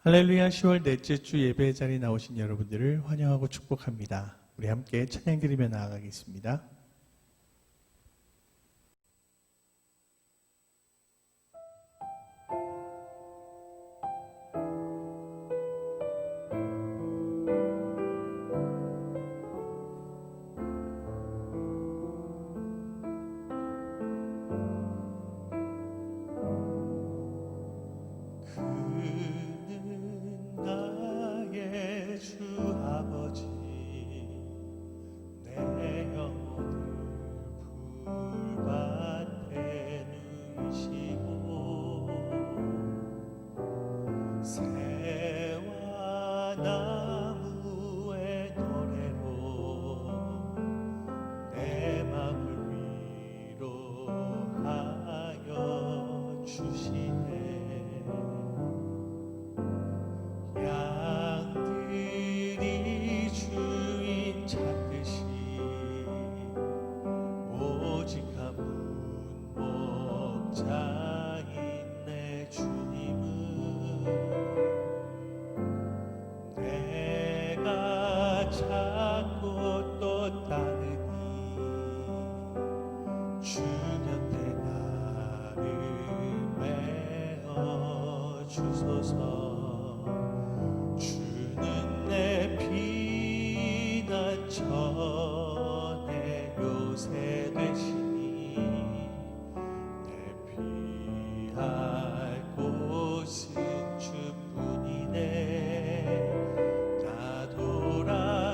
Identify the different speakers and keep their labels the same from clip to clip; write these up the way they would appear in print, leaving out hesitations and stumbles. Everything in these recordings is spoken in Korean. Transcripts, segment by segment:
Speaker 1: 할렐루야 10월 넷째 주 예배 자리에 나오신 여러분들을 환영하고 축복합니다. 우리 함께 찬양 드리며 나아가겠습니다.
Speaker 2: 주는 내 피난 전에 요새 되시니 내 피할 곳은 주뿐이네. 나 돌아갈래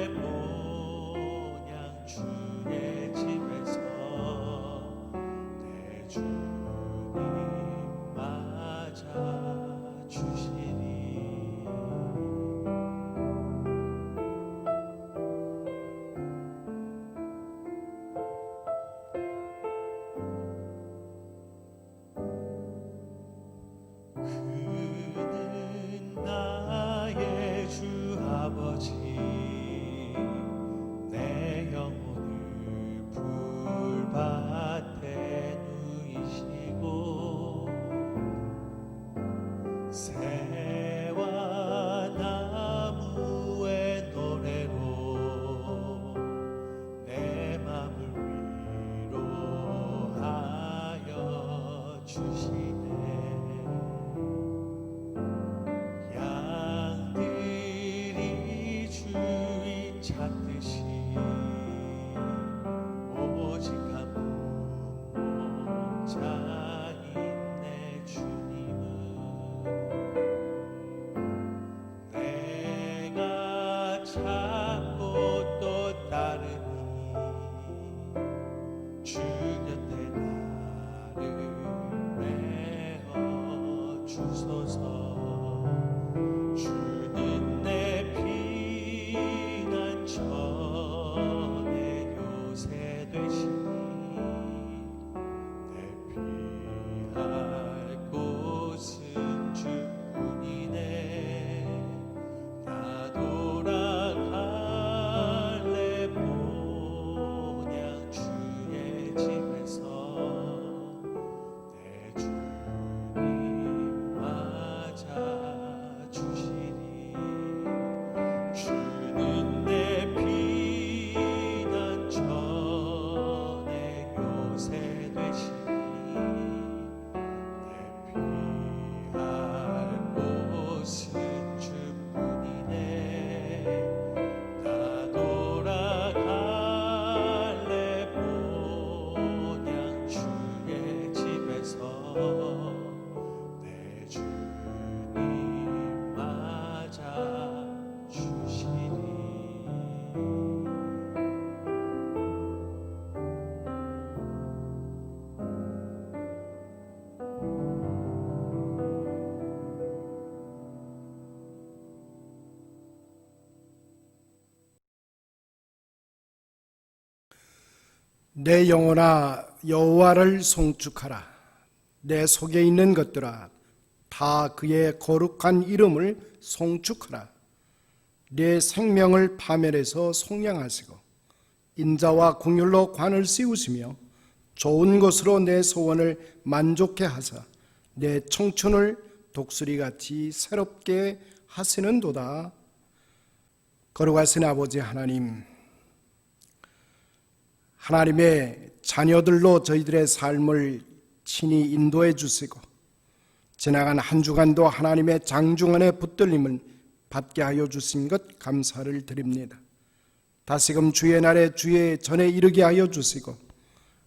Speaker 2: 모양 주의 집에서 내 주님 맞아 주시니. 그는 나의 주 아버지, 내 영혼을 불밭에 누이시고 새와 나무의 노래로 내 맘을 위로하여 주시네. 양들이 주인 찾듯이 오직 한 목자인 내 주님은 내가 찾고 또 따르니 주 곁에 나를 메어 주소서. 주는 내 피난 전에 요새 되시니 내 피할 곳은 주뿐이네. 나 돌아갈래 모양 주의 집에서 내 주님 맞아 주시니. 주는 내 피난 전에 요새 되시니 내 피할 곳은 주뿐이네. 나 돌아갈래 모양 주의 집에서 내 주님 맞아 주시니.
Speaker 3: 내 영혼아 여호와를 송축하라. 내 속에 있는 것들아 다 그의 거룩한 이름을 송축하라. 내 생명을 파멸해서 속량하시고 인자와 긍휼로 관을 씌우시며 좋은 것으로 내 소원을 만족해 하사 내 청춘을 독수리같이 새롭게 하시는도다. 거룩하신 아버지 하나님, 하나님의 자녀들로 저희들의 삶을 친히 인도해 주시고 지나간 한 주간도 하나님의 장중한의 붙들림을 받게 하여 주신 것 감사를 드립니다. 다시금 주의 날에 주의 전에 이르게 하여 주시고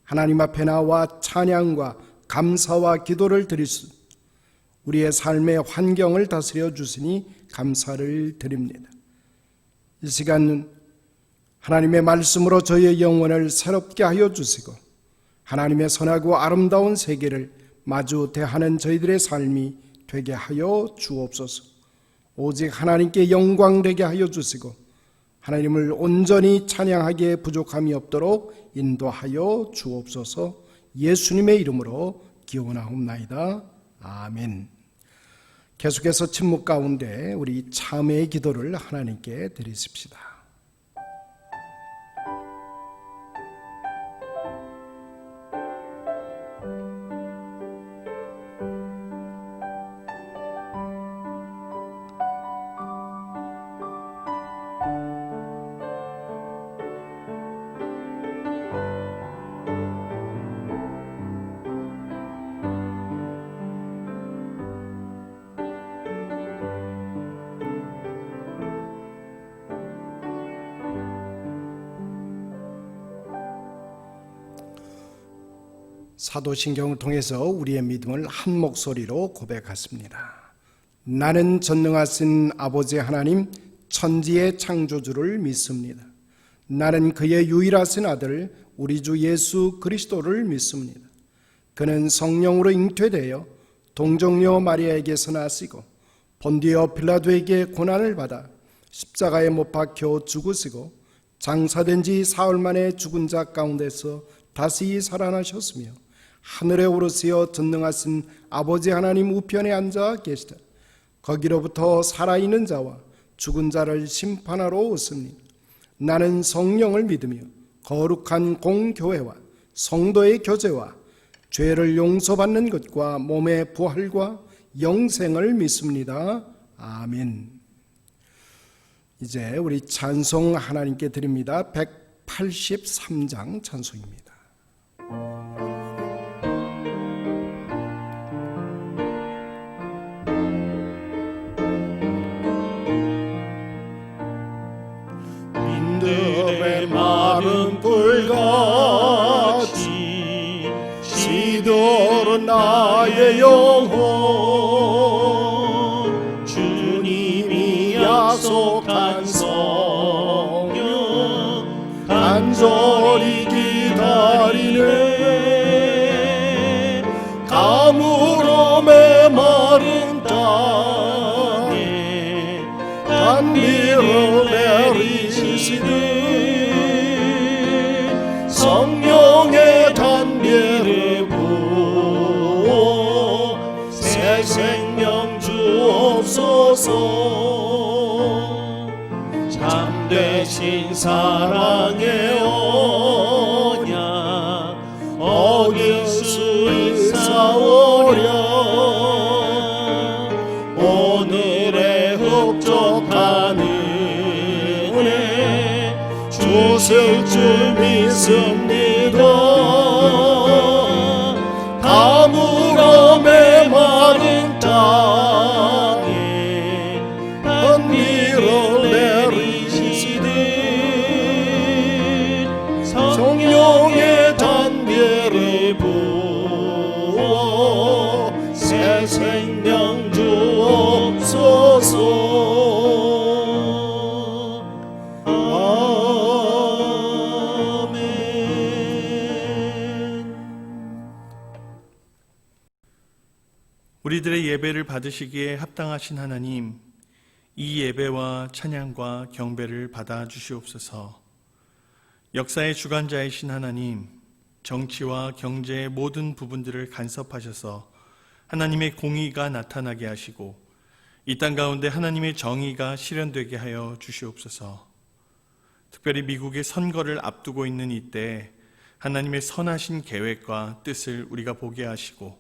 Speaker 3: 하나님 앞에 나와 찬양과 감사와 기도를 드릴 수 우리의 삶의 환경을 다스려 주시니 감사를 드립니다. 이 시간 하나님의 말씀으로 저희의 영혼을 새롭게 하여 주시고 하나님의 선하고 아름다운 세계를 마주 대하는 저희들의 삶이 되게 하여 주옵소서. 오직 하나님께 영광되게 하여 주시고 하나님을 온전히 찬양하기에 부족함이 없도록 인도하여 주옵소서. 예수님의 이름으로 기원하옵나이다. 아멘. 계속해서 침묵 가운데 우리 참회의 기도를 하나님께 드리십시다. 사도신경을 통해서 우리의 믿음을 한 목소리로 고백했습니다. 나는 전능하신 아버지 하나님 천지의 창조주를 믿습니다. 나는 그의 유일하신 아들 우리 주 예수 그리스도를 믿습니다. 그는 성령으로 잉태되어 동정녀 마리아에게서 나시고 본디오 빌라도에게 고난을 받아 십자가에 못 박혀 죽으시고 장사된 지 사흘 만에 죽은 자 가운데서 다시 살아나셨으며 하늘에 오르시어 전능하신 아버지 하나님 우편에 앉아 계시다. 거기로부터 살아있는 자와 죽은 자를 심판하러 오십니다. 나는 성령을 믿으며 거룩한 공교회와 성도의 교제와 죄를 용서받는 것과 몸의 부활과 영생을 믿습니다. 아멘. 이제 우리 찬송 하나님께 드립니다. 183장 찬송입니다.
Speaker 2: 민들의 마른 불같이 시도로 나의 영혼 주님이 약속한 성령 간절히 기다리네. 가물어 메마른 땅에 단비를 내리시듯 성령의 단비를 부어 새 생명 주옵소서. 참되신 사랑의 언약 어길 수 있사오랴. 오늘의 흡족한 은혜 주실 줄 믿습니다. 가물어 메마른 땅에 단비를 내리시듯 성령의 단비를 부어 새 생명 주옵소서.
Speaker 1: 우리들의 예배를 받으시기에 합당하신 하나님, 이 예배와 찬양과 경배를 받아 주시옵소서. 역사의 주관자이신 하나님, 정치와 경제의 모든 부분들을 간섭하셔서 하나님의 공의가 나타나게 하시고 이 땅 가운데 하나님의 정의가 실현되게 하여 주시옵소서. 특별히 미국의 선거를 앞두고 있는 이때 하나님의 선하신 계획과 뜻을 우리가 보게 하시고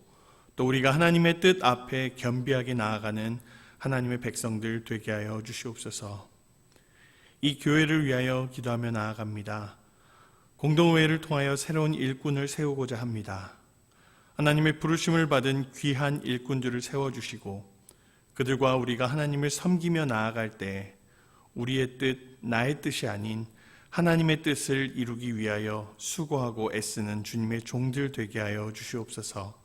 Speaker 1: 또 우리가 하나님의 뜻 앞에 겸비하게 나아가는 하나님의 백성들 되게 하여 주시옵소서. 이 교회를 위하여 기도하며 나아갑니다. 공동회를 통하여 새로운 일꾼을 세우고자 합니다. 하나님의 부르심을 받은 귀한 일꾼들을 세워주시고 그들과 우리가 하나님을 섬기며 나아갈 때 우리의 뜻, 나의 뜻이 아닌 하나님의 뜻을 이루기 위하여 수고하고 애쓰는 주님의 종들 되게 하여 주시옵소서.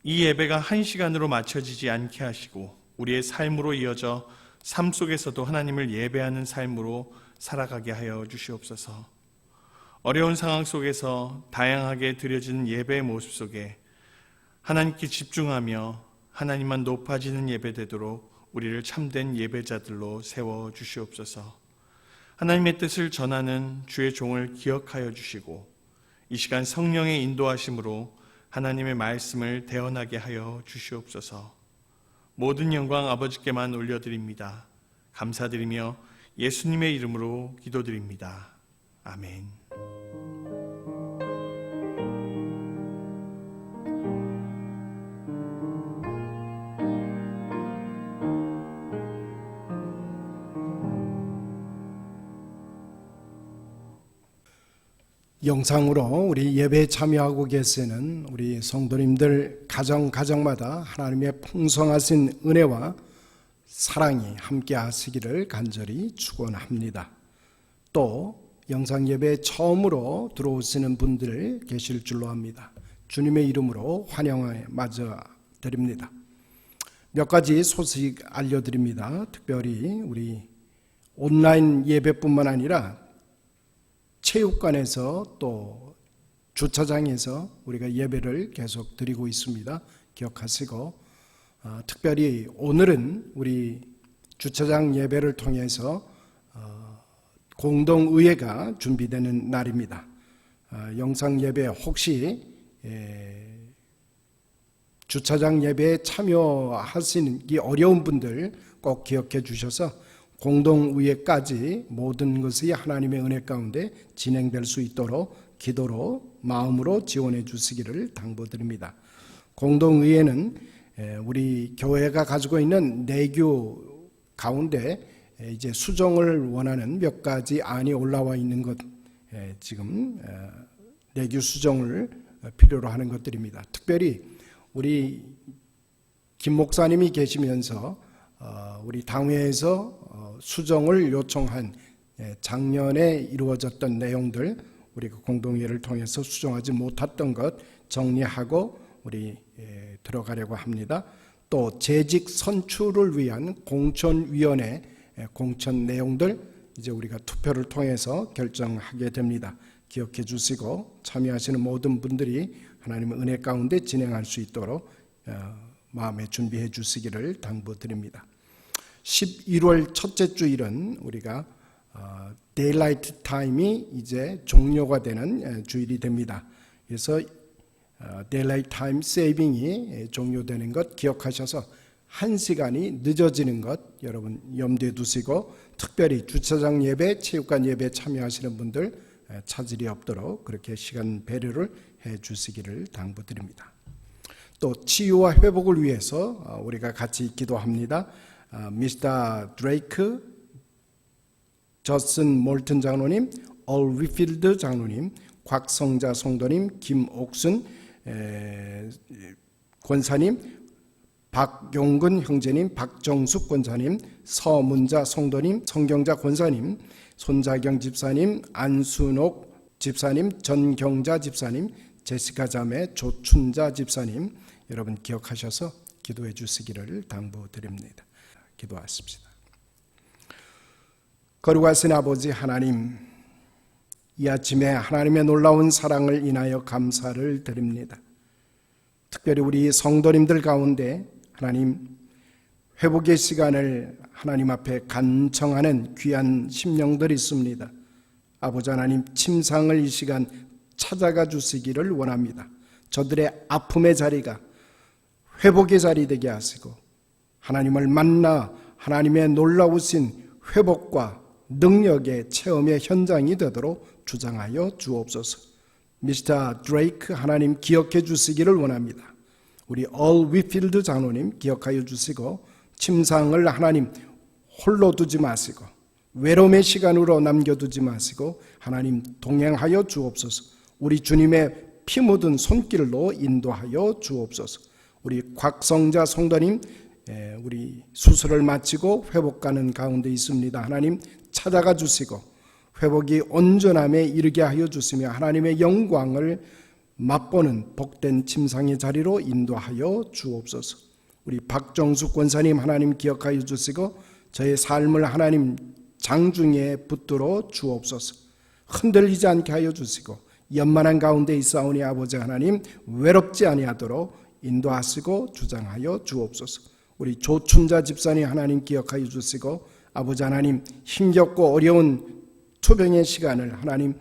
Speaker 1: 이 예배가 한 시간으로 맞춰지지 않게 하시고 우리의 삶으로 이어져 삶 속에서도 하나님을 예배하는 삶으로 살아가게 하여 주시옵소서. 어려운 상황 속에서 다양하게 드려지는 예배의 모습 속에 하나님께 집중하며 하나님만 높아지는 예배 되도록 우리를 참된 예배자들로 세워 주시옵소서. 하나님의 뜻을 전하는 주의 종을 기억하여 주시고 이 시간 성령의 인도하심으로 하나님의 말씀을 대언하게 하여 주시옵소서. 모든 영광 아버지께만 올려드립니다. 감사드리며 예수님의 이름으로 기도드립니다. 아멘.
Speaker 3: 영상으로 우리 예배에 참여하고 계시는 우리 성도님들 가정마다 하나님의 풍성하신 은혜와 사랑이 함께 하시기를 간절히 축원합니다. 또 영상 예배에 처음으로 들어오시는 분들 계실 줄로 압니다. 주님의 이름으로 환영에 맞아 드립니다. 몇 가지 소식 알려드립니다. 특별히 우리 온라인 예배뿐만 아니라 체육관에서 또 주차장에서 우리가 예배를 계속 드리고 있습니다. 기억하시고 특별히 오늘은 우리 주차장 예배를 통해서 공동의회가 준비되는 날입니다. 영상 예배 혹시 주차장 예배에 참여하시기 어려운 분들 꼭 기억해 주셔서 공동의회까지 모든 것이 하나님의 은혜 가운데 진행될 수 있도록 기도로 마음으로 지원해 주시기를 당부드립니다. 공동의회는 우리 교회가 가지고 있는 내규 가운데 이제 수정을 원하는 몇 가지 안이 올라와 있는 것 지금 내규 수정을 필요로 하는 것들입니다. 특별히 우리 김 목사님이 계시면서 우리 당회에서 수정을 요청한 작년에 이루어졌던 내용들 우리가 공동회를 통해서 수정하지 못했던 것 정리하고 우리 들어가려고 합니다. 또 재직 선출을 위한 공천위원회 공천 내용들 이제 우리가 투표를 통해서 결정하게 됩니다. 기억해 주시고 참여하시는 모든 분들이 하나님의 은혜 가운데 진행할 수 있도록 마음에 준비해 주시기를 당부드립니다. 11월 첫째 주일은 우리가 데일라이트 타임이 이제 종료가 되는 주일이 됩니다. 그래서 데일라이트 타임 세이빙이 종료되는 것 기억하셔서 1시간이 늦어지는 것 여러분 염두에 두시고 특별히 주차장 예배, 체육관 예배 참여하시는 분들 차질이 없도록 그렇게 시간 배려를 해 주시기를 당부드립니다. 또 치유와 회복을 위해서 우리가 같이 기도합니다. 미스터 드레이크, 저슨 몰튼 장로님, 얼 위필드 장로님, 곽성자 성도님, 김옥순 권사님, 박용근 형제님, 박정숙 권사님, 서문자 성도님, 성경자 권사님, 손자경 집사님, 안순옥 집사님, 전경자 집사님, 제시카 자매, 조춘자 집사님 여러분 기억하셔서 기도해 주시기를 당부드립니다. 기도하십시다. 거룩하신 아버지 하나님, 이 아침에 하나님의 놀라운 사랑을 인하여 감사를 드립니다. 특별히 우리 성도님들 가운데 하나님 회복의 시간을 하나님 앞에 간청하는 귀한 심령들이 있습니다. 아버지 하나님 침상을 이 시간 찾아가 주시기를 원합니다. 저들의 아픔의 자리가 회복의 자리 되게 하시고 하나님을 만나 하나님의 놀라우신 회복과 능력의 체험의 현장이 되도록 주장하여 주옵소서. 미스터 드레이크 하나님 기억해 주시기를 원합니다. 우리 얼 위필드 장로님 기억하여 주시고, 침상을 하나님 홀로 두지 마시고 외로움의 시간으로 남겨두지 마시고 하나님 동행하여 주옵소서. 우리 주님의 피 묻은 손길로 인도하여 주옵소서. 우리 곽성자 성도님 우리 수술을 마치고 회복가는 가운데 있습니다. 하나님 찾아가 주시고 회복이 온전함에 이르게 하여 주시며 하나님의 영광을 맛보는 복된 침상의 자리로 인도하여 주옵소서. 우리 박정숙 권사님 하나님 기억하여 주시고 저의 삶을 하나님 장중에 붙들어 주옵소서. 흔들리지 않게 하여 주시고 연만한 가운데 있사오니 아버지 하나님 외롭지 아니하도록 인도하시고 주장하여 주옵소서. 우리 조춘자 집사님 하나님 기억하여 주시고 아버지 하나님 힘겹고 어려운 투병의 시간을 하나님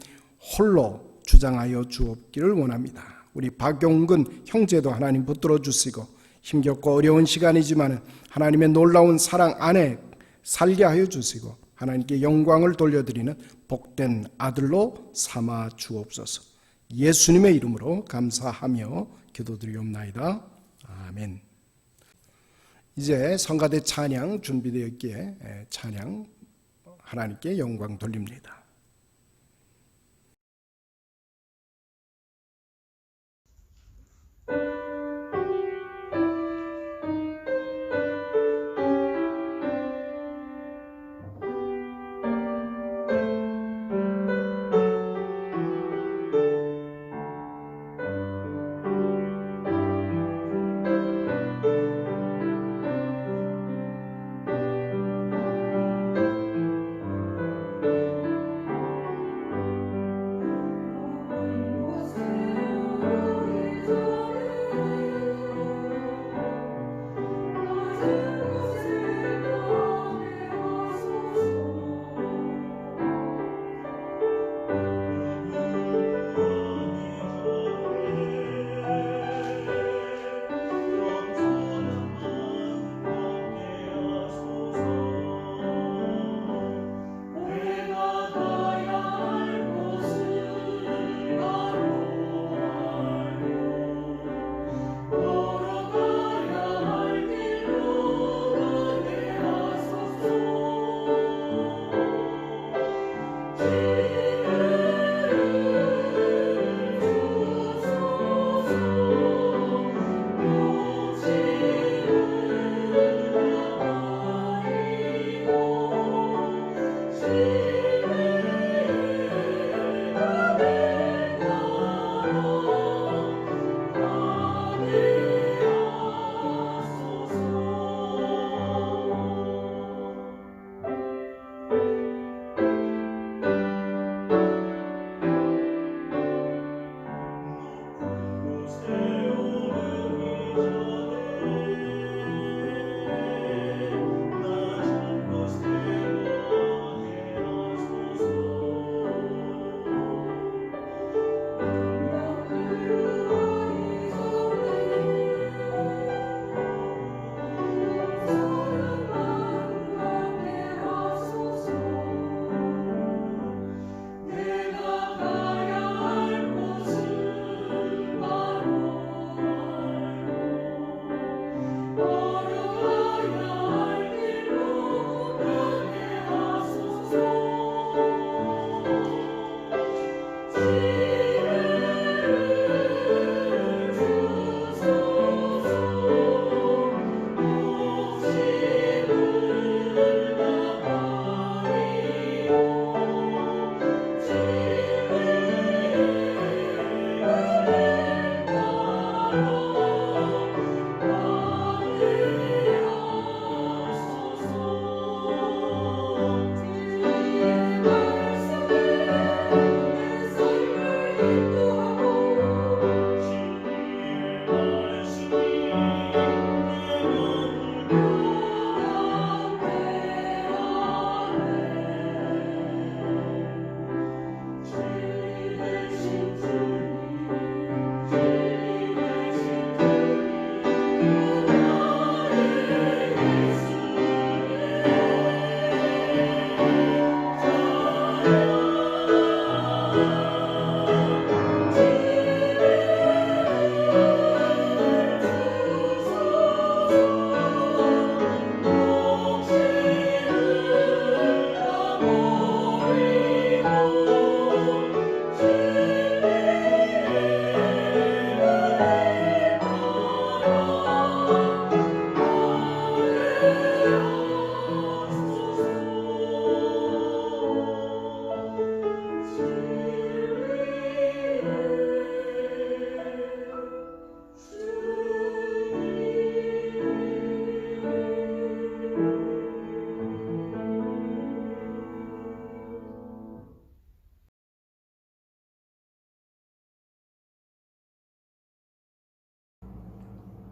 Speaker 3: 홀로 주장하여 주옵기를 원합니다. 우리 박용근 형제도 하나님 붙들어 주시고 힘겹고 어려운 시간이지만 하나님의 놀라운 사랑 안에 살게 하여 주시고 하나님께 영광을 돌려드리는 복된 아들로 삼아 주옵소서. 예수님의 이름으로 감사하며 기도드리옵나이다. 아멘. 이제 성가대 찬양 준비되었기에 찬양 하나님께 영광 돌립니다.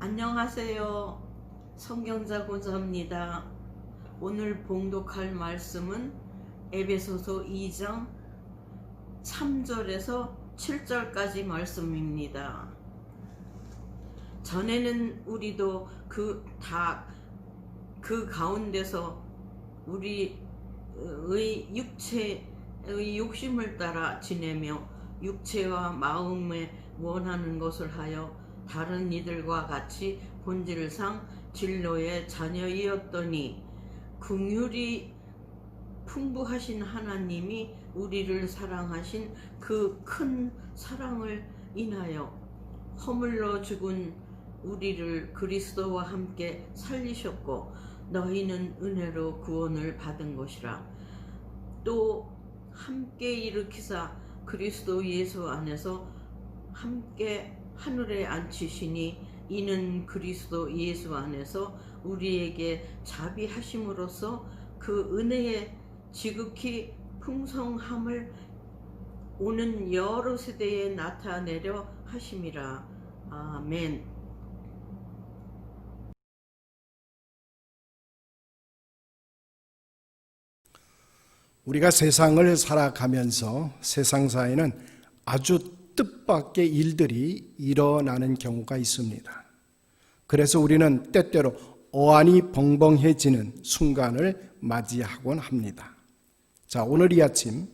Speaker 4: 안녕하세요. 성경자 고자입니다. 오늘 봉독할 말씀은 에베소서 2장 3절에서 7절까지 말씀입니다. 전에는 우리도 그 가운데서 우리의 육체의 욕심을 따라 지내며 육체와 마음에 원하는 것을 하여 다른 이들과 같이 본질상 진노의 자녀이었더니 긍휼이 풍부하신 하나님이 우리를 사랑하신 그 큰 사랑을 인하여 허물로 죽은 우리를 그리스도와 함께 살리셨고 너희는 은혜로 구원을 받은 것이라. 또 함께 일으키사 그리스도 예수 안에서 함께 하늘에 앉히시니 이는 그리스도 예수 안에서 우리에게 자비하심으로써 그 은혜의 지극히 풍성함을 오는 여러 세대에 나타내려 하심이라. 아멘.
Speaker 3: 우리가 세상을 살아가면서 세상사에는 아주 뜻밖의 일들이 일어나는 경우가 있습니다. 그래서 우리는 때때로 어안이 벙벙해지는 순간을 맞이하곤 합니다. 자, 오늘 이 아침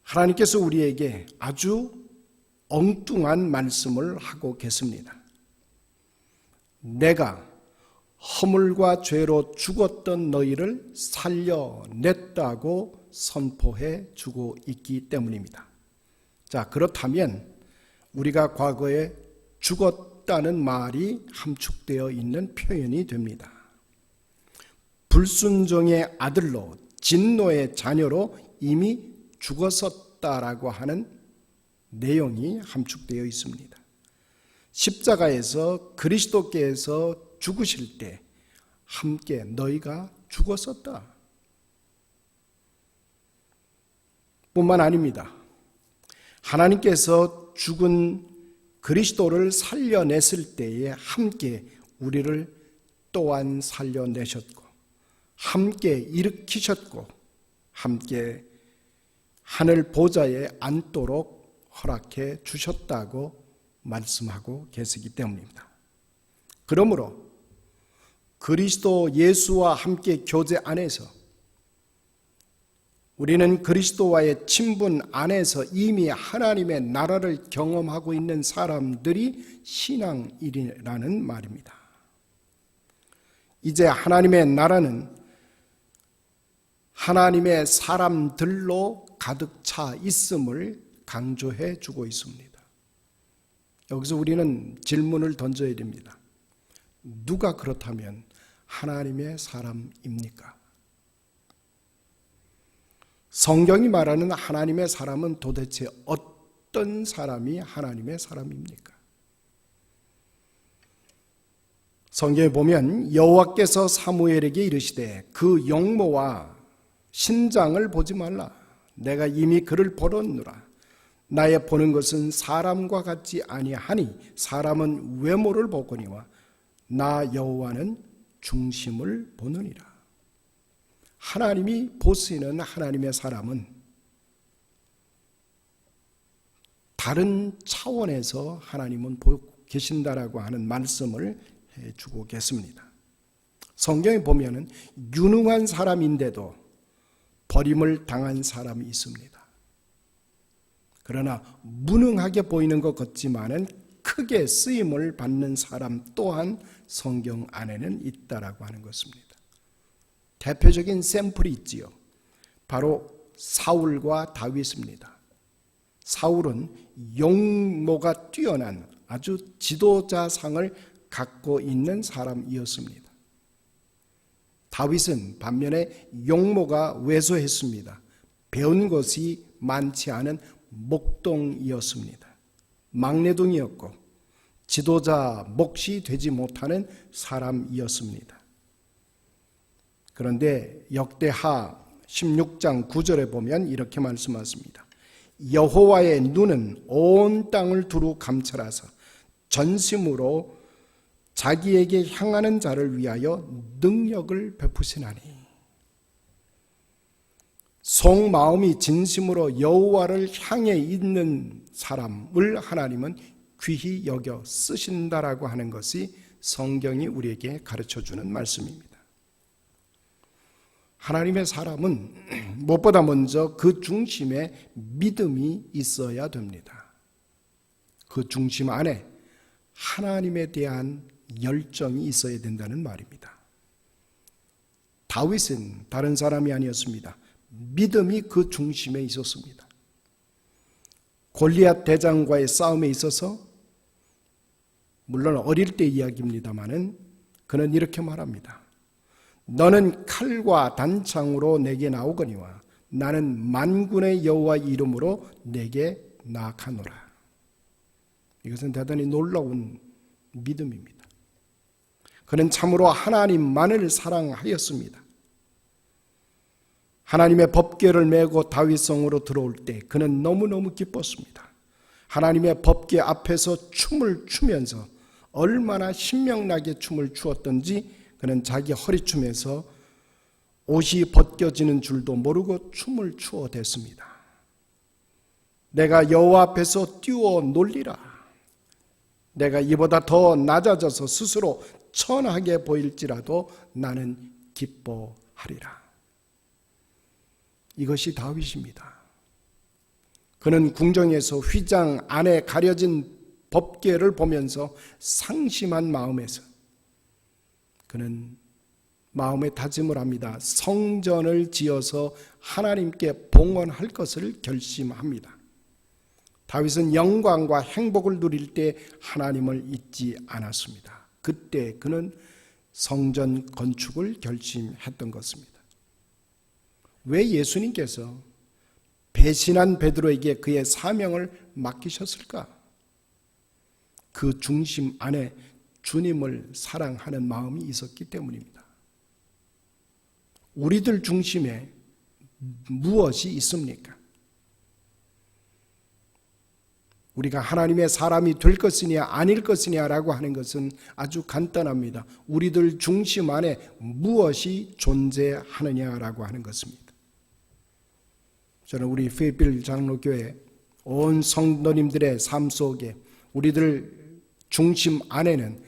Speaker 3: 하나님께서 우리에게 아주 엉뚱한 말씀을 하고 계십니다. 내가 허물과 죄로 죽었던 너희를 살려냈다고 선포해 주고 있기 때문입니다. 자, 그렇다면 우리가 과거에 죽었다는 말이 함축되어 있는 표현이 됩니다. 불순종의 아들로 진노의 자녀로 이미 죽었었다라고 하는 내용이 함축되어 있습니다. 십자가에서 그리스도께서 죽으실 때 함께 너희가 죽었었다 뿐만 아닙니다. 하나님께서 죽은 그리스도를 살려냈을 때에 함께 우리를 또한 살려내셨고 함께 일으키셨고 함께 하늘 보좌에 앉도록 허락해 주셨다고 말씀하고 계시기 때문입니다. 그러므로 그리스도 예수와 함께 교제 안에서 우리는 그리스도와의 친분 안에서 이미 하나님의 나라를 경험하고 있는 사람들이 신앙인이라는 말입니다. 이제 하나님의 나라는 하나님의 사람들로 가득 차 있음을 강조해 주고 있습니다. 여기서 우리는 질문을 던져야 됩니다. 누가 그렇다면 하나님의 사람입니까? 성경이 말하는 하나님의 사람은 도대체 어떤 사람이 하나님의 사람입니까? 성경에 보면 여호와께서 사무엘에게 이르시되 그 용모와 신장을 보지 말라. 내가 이미 그를 보았노라. 나의 보는 것은 사람과 같지 아니하니 사람은 외모를 보거니와 나 여호와는 중심을 보느니라. 하나님이 보시는 하나님의 사람은 다른 차원에서 하나님은 보고 계신다라고 하는 말씀을 해주고 계십니다. 성경에 보면은 유능한 사람인데도 버림을 당한 사람이 있습니다. 그러나 무능하게 보이는 것 같지만은 크게 쓰임을 받는 사람 또한 성경 안에는 있다라고 하는 것입니다. 대표적인 샘플이 있지요. 바로 사울과 다윗입니다. 사울은 용모가 뛰어난 아주 지도자상을 갖고 있는 사람이었습니다. 다윗은 반면에 용모가 왜소했습니다. 배운 것이 많지 않은 목동이었습니다. 막내동이었고 지도자 몫이 되지 못하는 사람이었습니다. 그런데 역대하 16장 9절에 보면 이렇게 말씀하십니다. 여호와의 눈은 온 땅을 두루 감찰하사 전심으로 자기에게 향하는 자를 위하여 능력을 베푸시나니 속마음이 진심으로 여호와를 향해 있는 사람을 하나님은 귀히 여겨 쓰신다라고 하는 것이 성경이 우리에게 가르쳐주는 말씀입니다. 하나님의 사람은 무엇보다 먼저 그 중심에 믿음이 있어야 됩니다. 그 중심 안에 하나님에 대한 열정이 있어야 된다는 말입니다. 다윗은 다른 사람이 아니었습니다. 믿음이 그 중심에 있었습니다. 골리앗 대장과의 싸움에 있어서 물론 어릴 때 이야기입니다마는 그는 이렇게 말합니다. 너는 칼과 단창으로 내게 나오거니와 나는 만군의 여호와 이름으로 내게 나아가노라. 이것은 대단히 놀라운 믿음입니다. 그는 참으로 하나님만을 사랑하였습니다. 하나님의 법궤를 메고 다윗성으로 들어올 때 그는 너무너무 기뻤습니다. 하나님의 법궤 앞에서 춤을 추면서 얼마나 신명나게 춤을 추었던지 그는 자기 허리춤에서 옷이 벗겨지는 줄도 모르고 춤을 추어댔습니다. 내가 여호와 앞에서 뛰어 놀리라. 내가 이보다 더 낮아져서 스스로 천하게 보일지라도 나는 기뻐하리라. 이것이 다윗입니다. 그는 궁정에서 휘장 안에 가려진 법궤를 보면서 상심한 마음에서 그는 마음에 다짐을 합니다. 성전을 지어서 하나님께 봉헌할 것을 결심합니다. 다윗은 영광과 행복을 누릴 때 하나님을 잊지 않았습니다. 그때 그는 성전 건축을 결심했던 것입니다. 왜 예수님께서 배신한 베드로에게 그의 사명을 맡기셨을까? 그 중심 안에 주님을 사랑하는 마음이 있었기 때문입니다. 우리들 중심에 무엇이 있습니까? 우리가 하나님의 사람이 될 것이냐 아닐 것이냐라고 하는 것은 아주 간단합니다. 우리들 중심 안에 무엇이 존재하느냐라고 하는 것입니다. 저는 우리 페이필 장로교회 온 성도님들의 삶 속에 우리들 중심 안에는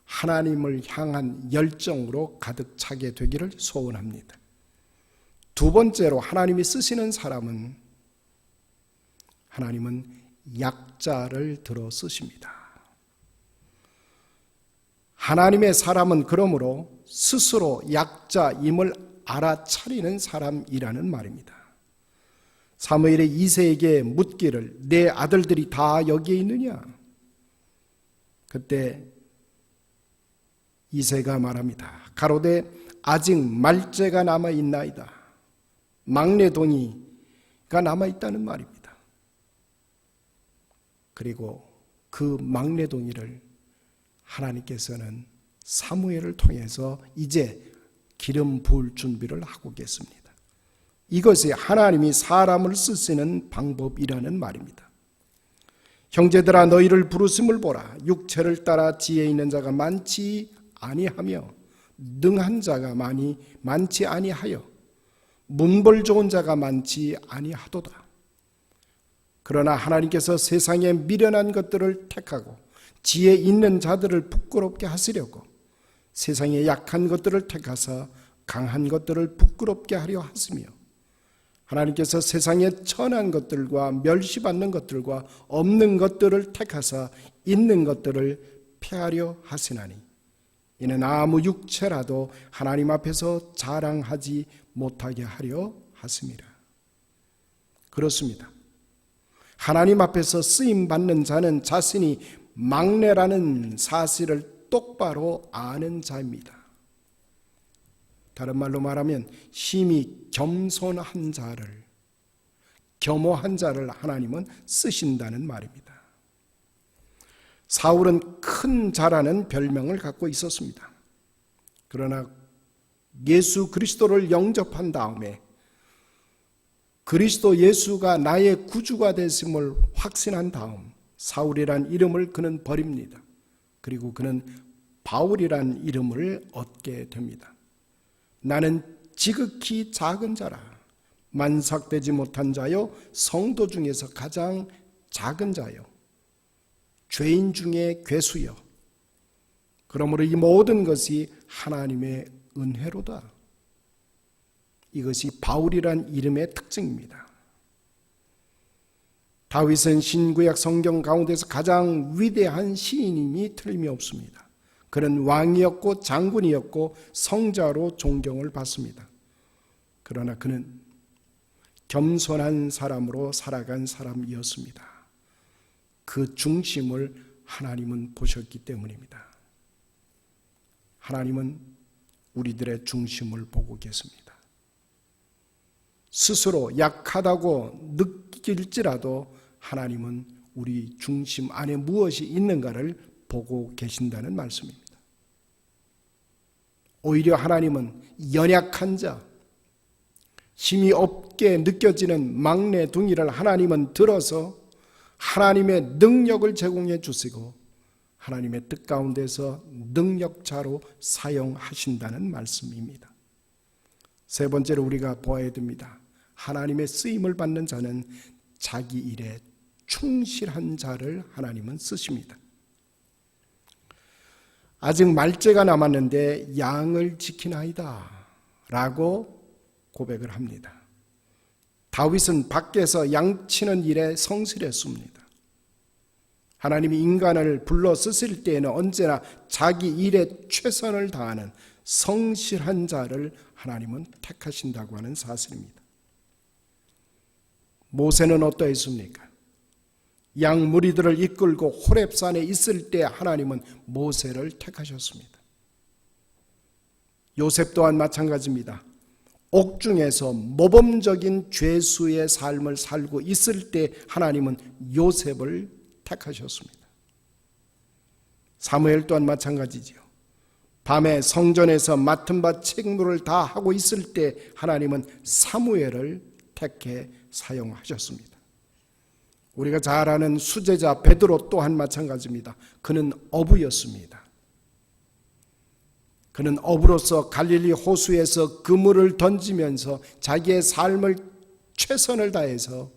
Speaker 3: 하나님을 향한 열정으로 가득 차게 되기를 소원합니다. 두 번째로 하나님이 쓰시는 사람은 하나님은 약자를 들어 쓰십니다. 하나님의 사람은 그러므로 스스로 약자임을 알아차리는 사람이라는 말입니다. 사무엘이 이새에게 묻기를 내 아들들이 다 여기에 있느냐? 그때 이새가 말합니다. 가로되 아직 말째가 남아있나이다. 막내동이가 남아있다는 말입니다. 그리고 그 막내동이를 하나님께서는 사무엘을 통해서 이제 기름 부을 준비를 하고 계십니다. 이것이 하나님이 사람을 쓰시는 방법이라는 말입니다. 형제들아 너희를 부르심을 보라. 육체를 따라 지혜 있는 자가 많지 아니하며 능한 자가 많지 아니하여 문벌 좋은 자가 많지 아니하도다. 그러나 하나님께서 세상에 미련한 것들을 택하고 지혜 있는 자들을 부끄럽게 하시려고 세상에 약한 것들을 택하사 강한 것들을 부끄럽게 하려 하시며 하나님께서 세상에 천한 것들과 멸시받는 것들과 없는 것들을 택하사 있는 것들을 폐하려 하시나니 이는 아무 육체라도 하나님 앞에서 자랑하지 못하게 하려 하심이라. 그렇습니다. 하나님 앞에서 쓰임받는 자는 자신이 막내라는 사실을 똑바로 아는 자입니다. 다른 말로 말하면 심히 겸손한 자를, 겸허한 자를 하나님은 쓰신다는 말입니다. 사울은 큰 자라는 별명을 갖고 있었습니다. 그러나 예수 그리스도를 영접한 다음에 그리스도 예수가 나의 구주가 되심을 확신한 다음 사울이란 이름을 그는 버립니다. 그리고 그는 바울이란 이름을 얻게 됩니다. 나는 지극히 작은 자라, 만삭되지 못한 자요, 성도 중에서 가장 작은 자요, 죄인 중에 괴수요. 그러므로 이 모든 것이 하나님의 은혜로다. 이것이 바울이란 이름의 특징입니다. 다윗은 신구약 성경 가운데서 가장 위대한 시인임이 틀림이 없습니다. 그는 왕이었고 장군이었고 성자로 존경을 받습니다. 그러나 그는 겸손한 사람으로 살아간 사람이었습니다. 그 중심을 하나님은 보셨기 때문입니다. 하나님은 우리들의 중심을 보고 계십니다. 스스로 약하다고 느낄지라도 하나님은 우리 중심 안에 무엇이 있는가를 보고 계신다는 말씀입니다. 오히려 하나님은 연약한 자, 힘이 없게 느껴지는 막내둥이를 하나님은 들어서 하나님의 능력을 제공해 주시고 하나님의 뜻 가운데서 능력자로 사용하신다는 말씀입니다. 세 번째로 우리가 보아야 됩니다. 하나님의 쓰임을 받는 자는 자기 일에 충실한 자를 하나님은 쓰십니다. 아직 말째가 남았는데 양을 지키나이다 라고 고백을 합니다. 다윗은 밖에서 양치는 일에 성실했습니다. 하나님이 인간을 불러 쓰실 때에는 언제나 자기 일에 최선을 다하는 성실한 자를 하나님은 택하신다고 하는 사실입니다. 모세는 어떠했습니까? 양 무리들을 이끌고 호렙산에 있을 때 하나님은 모세를 택하셨습니다. 요셉 또한 마찬가지입니다. 옥중에서 모범적인 죄수의 삶을 살고 있을 때 하나님은 요셉을 택하셨습니다. 사무엘 또한 마찬가지지요. 밤에 성전에서 맡은 바 책무를 다 하고 있을 때 하나님은 사무엘을 택해 사용하셨습니다. 우리가 잘 아는 수제자 베드로 또한 마찬가지입니다. 그는 어부였습니다. 그는 어부로서 갈릴리 호수에서 그물을 던지면서 자기의 삶을 최선을 다해서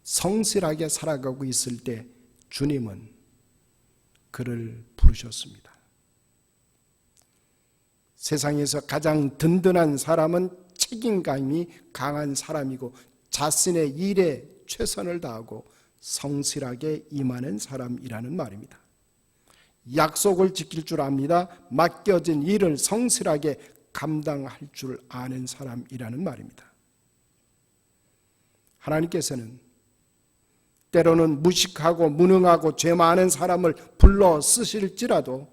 Speaker 3: 성실하게 살아가고 있을 때 주님은 그를 부르셨습니다. 세상에서 가장 든든한 사람은 책임감이 강한 사람이고 자신의 일에 최선을 다하고 성실하게 임하는 사람이라는 말입니다. 약속을 지킬 줄 압니다. 맡겨진 일을 성실하게 감당할 줄 아는 사람이라는 말입니다. 하나님께서는 때로는 무식하고 무능하고 죄 많은 사람을 불러 쓰실지라도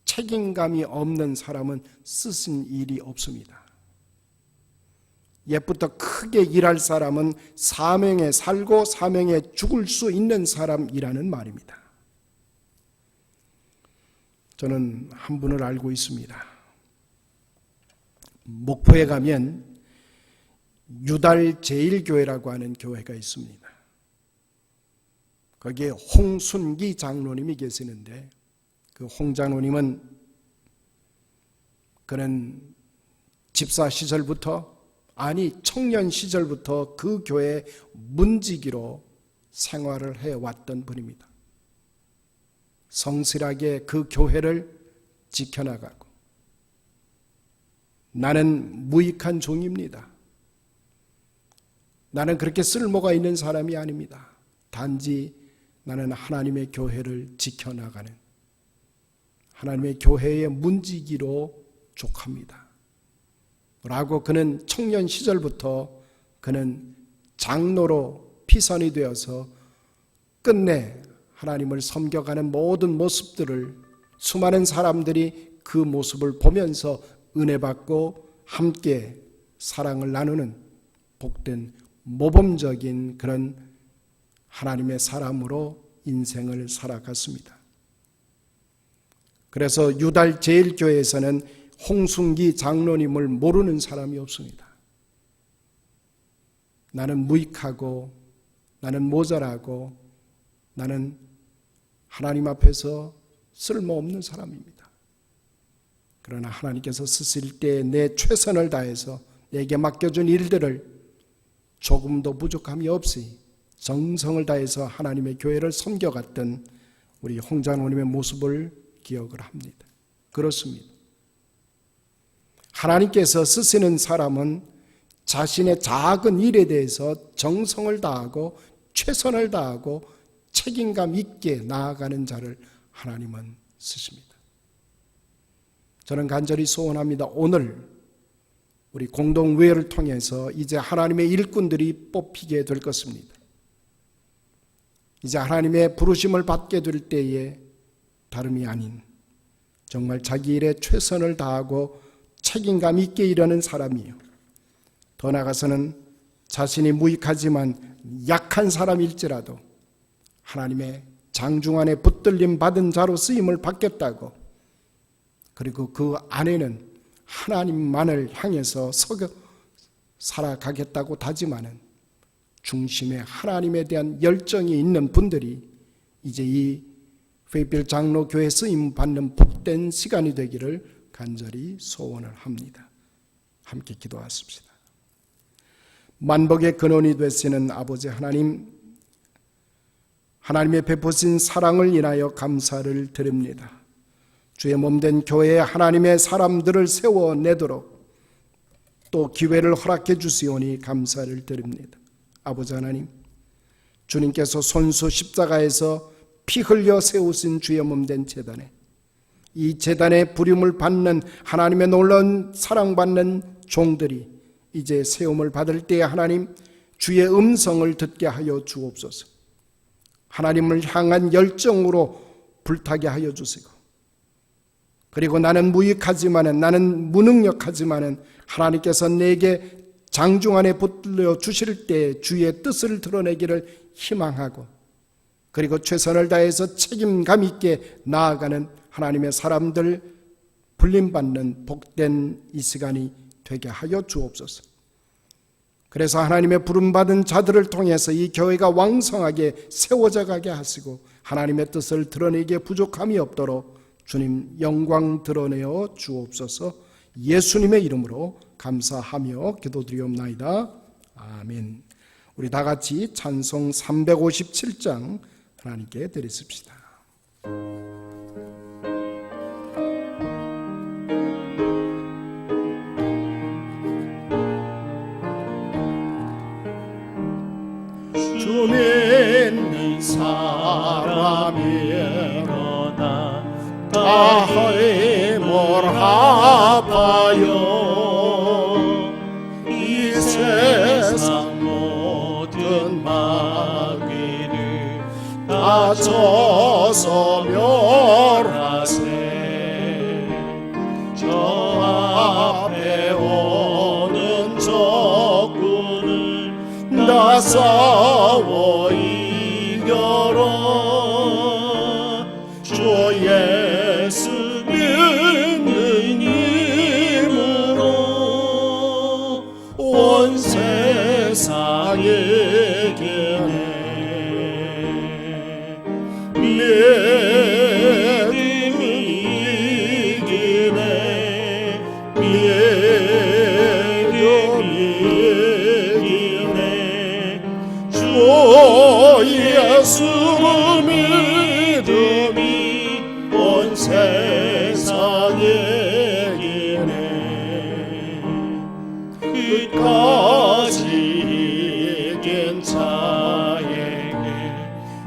Speaker 3: 책임감이 없는 사람은 쓰신 일이 없습니다. 옛부터 크게 일할 사람은 사명에 살고 사명에 죽을 수 있는 사람이라는 말입니다. 저는 한 분을 알고 있습니다. 목포에 가면 유달제일교회라고 하는 교회가 있습니다. 거기에 홍순기 장로님이 계시는데 그 홍 장로님은 그는 집사 시절부터 청년 시절부터 그 교회 문지기로 생활을 해왔던 분입니다. 성실하게 그 교회를 지켜나가고 나는 무익한 종입니다. 나는 그렇게 쓸모가 있는 사람이 아닙니다. 단지 나는 하나님의 교회를 지켜나가는 하나님의 교회의 문지기로 족합니다. 라고 그는 청년 시절부터 그는 장로로 피선이 되어서 끝내 하나님을 섬겨가는 모든 모습들을 수많은 사람들이 그 모습을 보면서 은혜받고 함께 사랑을 나누는 복된 모범적인 그런 하나님의 사람으로 인생을 살아갔습니다. 그래서 유달제일교회에서는 홍순기 장로님을 모르는 사람이 없습니다. 나는 무익하고 나는 모자라고 나는 하나님 앞에서 쓸모없는 사람입니다. 그러나 하나님께서 쓰실 때 내 최선을 다해서 내게 맡겨준 일들을 조금도 부족함이 없이 정성을 다해서 하나님의 교회를 섬겨갔던 우리 홍장로님의 모습을 기억을 합니다. 그렇습니다. 하나님께서 쓰시는 사람은 자신의 작은 일에 대해서 정성을 다하고 최선을 다하고 책임감 있게 나아가는 자를 하나님은 쓰십니다. 저는 간절히 소원합니다. 오늘 우리 공동회의를 통해서 이제 하나님의 일꾼들이 뽑히게 될 것입니다. 이제 하나님의 부르심을 받게 될 때에 다름이 아닌 정말 자기 일에 최선을 다하고 책임감 있게 일하는 사람이에요. 더 나아가서는 자신이 무익하지만 약한 사람일지라도 하나님의 장중안에 붙들림 받은 자로 쓰임을 받겠다고, 그리고 그 안에는 하나님만을 향해서 살아가겠다고 다짐하는 중심에 하나님에 대한 열정이 있는 분들이 이제 이 페이필 장로교회 쓰임 받는 복된 시간이 되기를 간절히 소원을 합니다. 함께 기도하십시다. 만복의 근원이 되시는 아버지 하나님, 하나님의 베푸신 사랑을 인하여 감사를 드립니다. 주의 몸된 교회에 하나님의 사람들을 세워내도록 또 기회를 허락해 주시오니 감사를 드립니다. 아버지 하나님, 주님께서 손수 십자가에서 피 흘려 세우신 주의 몸된 제단에, 이 제단의 부름을 받는 하나님의 놀라운 사랑받는 종들이 이제 세움을 받을 때에 하나님 주의 음성을 듣게 하여 주옵소서. 하나님을 향한 열정으로 불타게 하여 주시고, 그리고 나는 무익하지만은, 나는 무능력하지만은 하나님께서 내게 장중안에 붙들려 주실 때 주의 뜻을 드러내기를 희망하고, 그리고 최선을 다해서 책임감 있게 나아가는 하나님의 사람들 불림받는 복된 이 시간이 되게 하여 주옵소서. 그래서 하나님의 부름받은 자들을 통해서 이 교회가 왕성하게 세워져 가게 하시고 하나님의 뜻을 드러내기에 부족함이 없도록 주님 영광 드러내어 주옵소서. 예수님의 이름으로 감사하며 기도드리옵나이다. 아멘. 우리 다 같이 찬송 357장 하나님께 드리십시다.
Speaker 2: 주 믿는 사람이 일어나 다 힘을 합하여 이 세상 모든 마귀를 다 쳐서 멸하세. 저 앞에 오는 적군을 다 싸워 이겨라. 주 예수 믿는 힘으로 온 세상에 믿음이 이기네. 주 예수 믿음이 온 세상에 이기네. 끝까지 이긴 자에게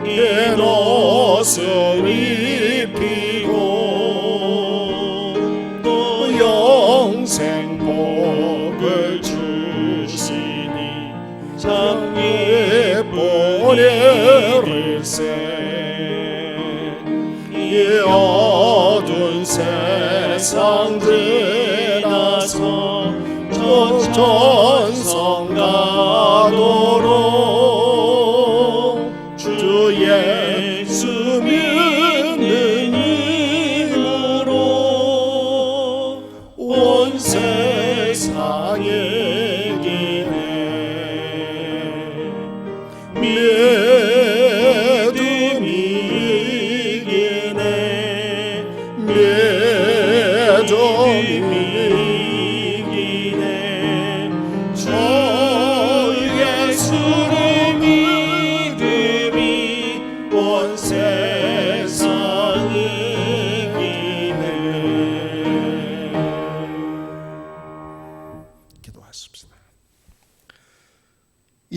Speaker 2: 흰 옷을 입히고 또 영생 복을 주시니 참 예쁘리세. 이 어두운 세상 지나서 전성 가도록 주 예수 믿는 힘으로 온 세상에 이기네. 믿음이 이기네. 믿음이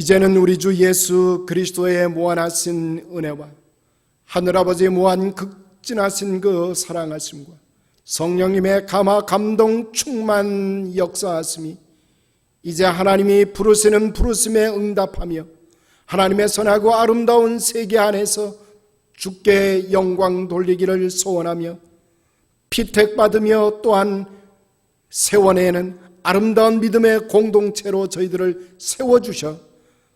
Speaker 3: 이제는 우리 주 예수 그리스도의 무한하신 은혜와 하늘아버지의 무한 극진하신 그 사랑하심과 성령님의 감화 감동 충만 역사하심이 이제 하나님이 부르시는 부르심에 응답하며 하나님의 선하고 아름다운 세계 안에서 주께 영광 돌리기를 소원하며 피택받으며 또한 세원에는 아름다운 믿음의 공동체로 저희들을 세워주셔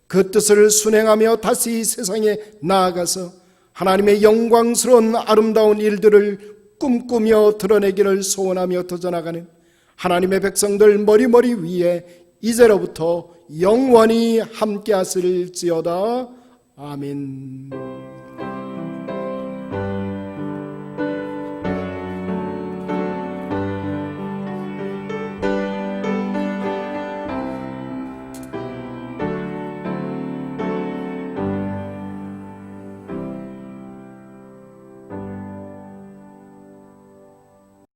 Speaker 3: 그 뜻을 순행하며 다시 세상에 나아가서 하나님의 영광스러운 아름다운 일들을 꿈꾸며 드러내기를 소원하며 도전하가는 하나님의 백성들 머리머리 위에 이제로부터 영원히 함께 하실지어다. 아멘.